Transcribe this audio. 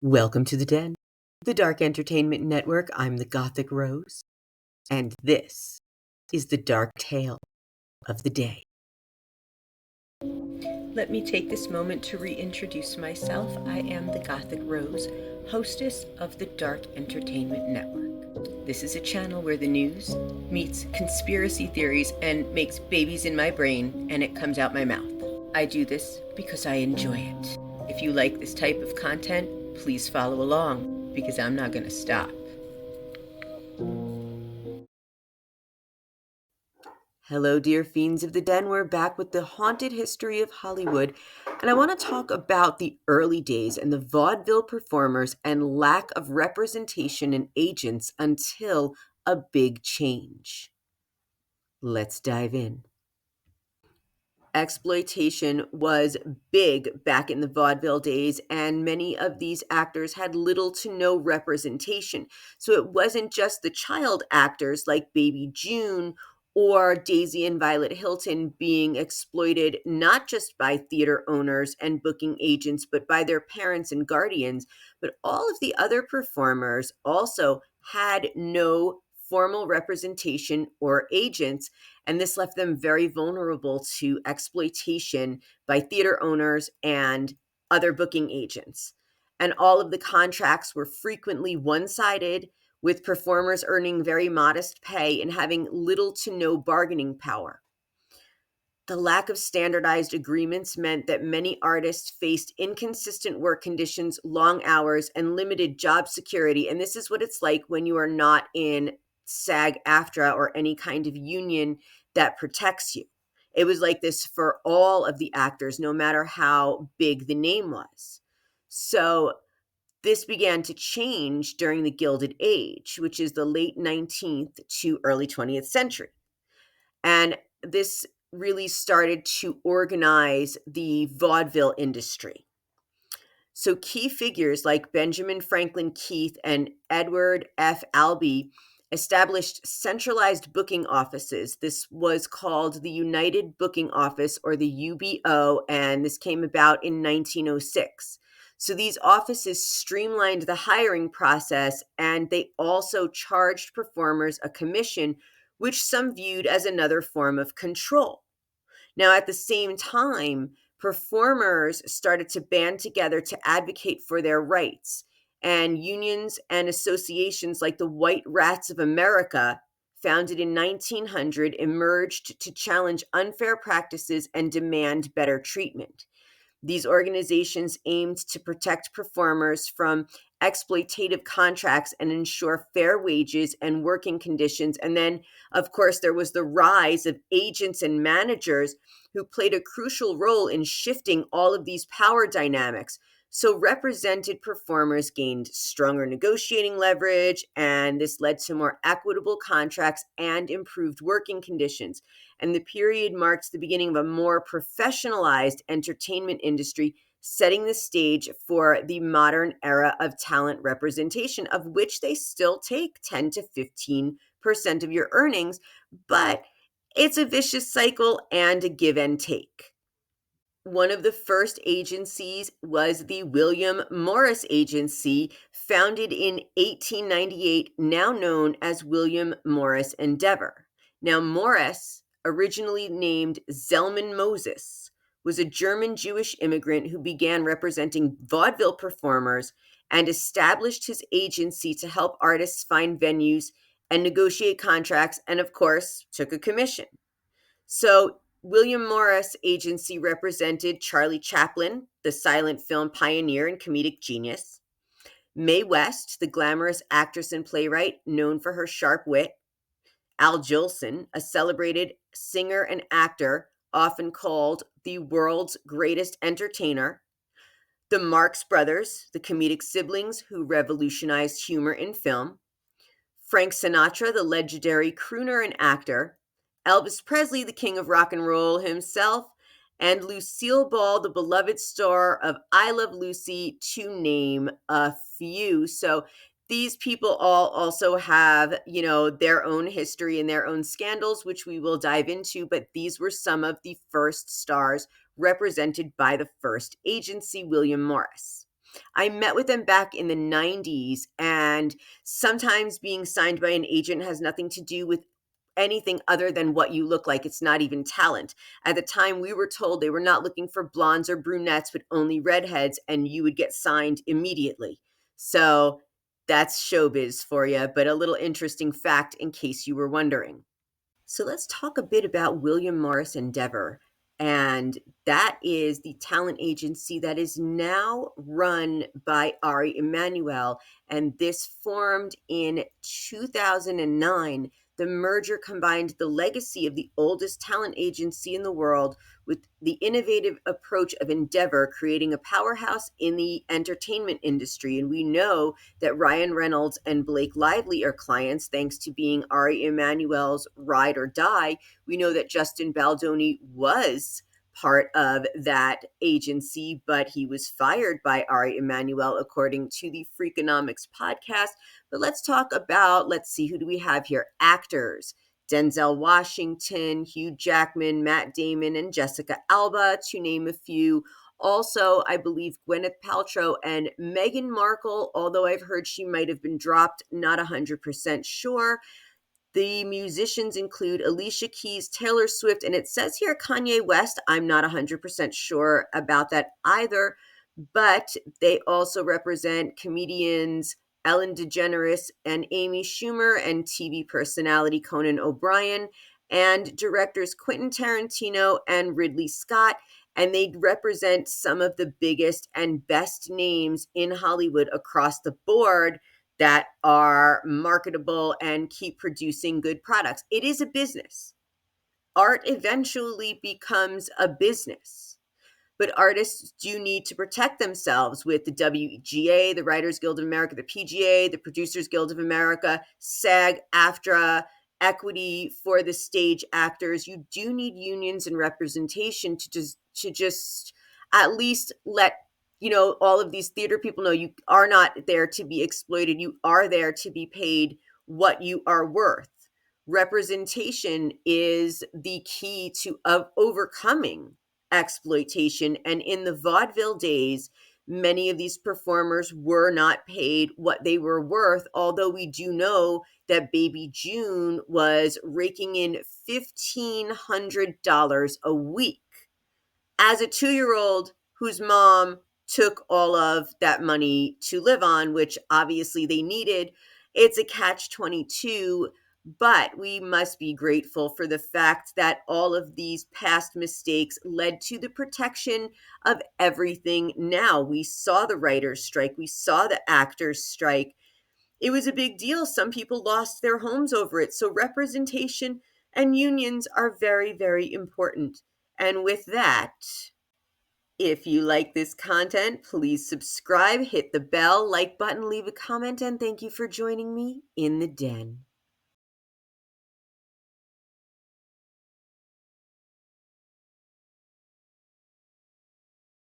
Welcome to the Den, the Dark Entertainment Network. I'm the Gothic Rose, and this is the dark tale of the day. Let me take this moment to reintroduce myself. I am the Gothic Rose, hostess of the Dark Entertainment Network. This is a channel where the news meets conspiracy theories and makes babies in my brain, and it comes out my mouth. I do this because I enjoy it. If you like this type of content, please follow along, because I'm not going to stop. Hello, dear fiends of the den. We're back with the haunted history of Hollywood, and I want to talk about the early days and the vaudeville performers and lack of representation in agents until a big change. Let's dive in. Exploitation was big back in the vaudeville days, and many of these actors had little to no representation. So it wasn't just the child actors like Baby June or Daisy and Violet Hilton being exploited not just by theater owners and booking agents, but by their parents and guardians. But all of the other performers also had no formal representation or agents, and this left them very vulnerable to exploitation by theater owners and other booking agents. And all of the contracts were frequently one sided, with performers earning very modest pay and having little to no bargaining power. The lack of standardized agreements meant that many artists faced inconsistent work conditions, long hours, and limited job security. And this is what it's like when you are not in SAG-AFTRA or any kind of union that protects you. It was like this for all of the actors, no matter how big the name was. So this began to change during the Gilded Age, which is the late 19th to early 20th century. And this really started to organize the vaudeville industry. So key figures like Benjamin Franklin Keith and Edward F. Albee established centralized booking offices. This was called the United Booking Office, or the UBO, and this came about in 1906. So these offices streamlined the hiring process, and they also charged performers a commission, which some viewed as another form of control. Now, at the same time, performers started to band together to advocate for their rights, and unions and associations like the White Rats of America, founded in 1900, emerged to challenge unfair practices and demand better treatment. These organizations aimed to protect performers from exploitative contracts and ensure fair wages and working conditions. And then, of course, there was the rise of agents and managers who played a crucial role in shifting all of these power dynamics. So, represented performers gained stronger negotiating leverage, and this led to more equitable contracts and improved working conditions. And the period marks the beginning of a more professionalized entertainment industry, setting the stage for the modern era of talent representation, of which they still take 10 to 15% of your earnings, but it's a vicious cycle and a give and take. One of the first agencies was the William Morris Agency, founded in 1898, now known as William Morris Endeavor. Now, Morris, originally named Zelman Moses, was a German Jewish immigrant who began representing vaudeville performers and established his agency to help artists find venues and negotiate contracts, and of course, took a commission. So William Morris Agency represented Charlie Chaplin, the silent film pioneer and comedic genius; Mae West, the glamorous actress and playwright known for her sharp wit; Al Jolson, a celebrated singer and actor, often called the world's greatest entertainer; the Marx Brothers, the comedic siblings who revolutionized humor in film; Frank Sinatra, the legendary crooner and actor; Elvis Presley, the king of rock and roll himself; and Lucille Ball, the beloved star of I Love Lucy, to name a few. So these people all also have, their own history and their own scandals, which we will dive into, but these were some of the first stars represented by the first agency, William Morris. I met with them back in the 90s, and sometimes being signed by an agent has nothing to do with anything other than what you look like. It's not even talent. At the time, we were told they were not looking for blondes or brunettes, but only redheads, and you would get signed immediately. So that's showbiz for you, but a little interesting fact in case you were wondering. So let's talk a bit about William Morris Endeavor. And that is the talent agency that is now run by Ari Emanuel. And this formed in 2009. The merger combined the legacy of the oldest talent agency in the world with the innovative approach of Endeavor, creating a powerhouse in the entertainment industry. And we know that Ryan Reynolds and Blake Lively are clients thanks to being Ari Emanuel's ride or die. We know that Justin Baldoni was part of that agency, but he was fired by Ari Emanuel, according to the Freakonomics podcast. But let's talk about, let's see, who do we have here? Actors. Denzel Washington, Hugh Jackman, Matt Damon, and Jessica Alba, to name a few. Also, I believe Gwyneth Paltrow and Meghan Markle, although I've heard she might have been dropped, not 100% sure. The musicians include Alicia Keys, Taylor Swift, and it says here Kanye West. I'm not 100% sure about that either, but they also represent comedians Ellen DeGeneres and Amy Schumer, and TV personality Conan O'Brien, and directors Quentin Tarantino and Ridley Scott. And they represent some of the biggest and best names in Hollywood across the board that are marketable and keep producing good products. It is a business. Art eventually becomes a business, but artists do need to protect themselves with the WGA, the Writers Guild of America, the PGA, the Producers Guild of America, SAG, AFTRA, equity for the stage actors. You do need unions and representation to just at least let all of these theater people know you are not there to be exploited. You are there to be paid what you are worth. Representation is the key to overcoming exploitation. And in the vaudeville days, many of these performers were not paid what they were worth, although we do know that Baby June was raking in $1,500 a week as a 2-year-old whose mom took all of that money to live on, which obviously they needed. It's a catch 22, but we must be grateful for the fact that all of these past mistakes led to the protection of everything now. We saw the writers strike, we saw the actors strike. It was a big deal. Some people lost their homes over it. So representation and unions are very, very important. And with that, if you like this content, please subscribe, hit the bell, like button, leave a comment, and thank you for joining me in the den.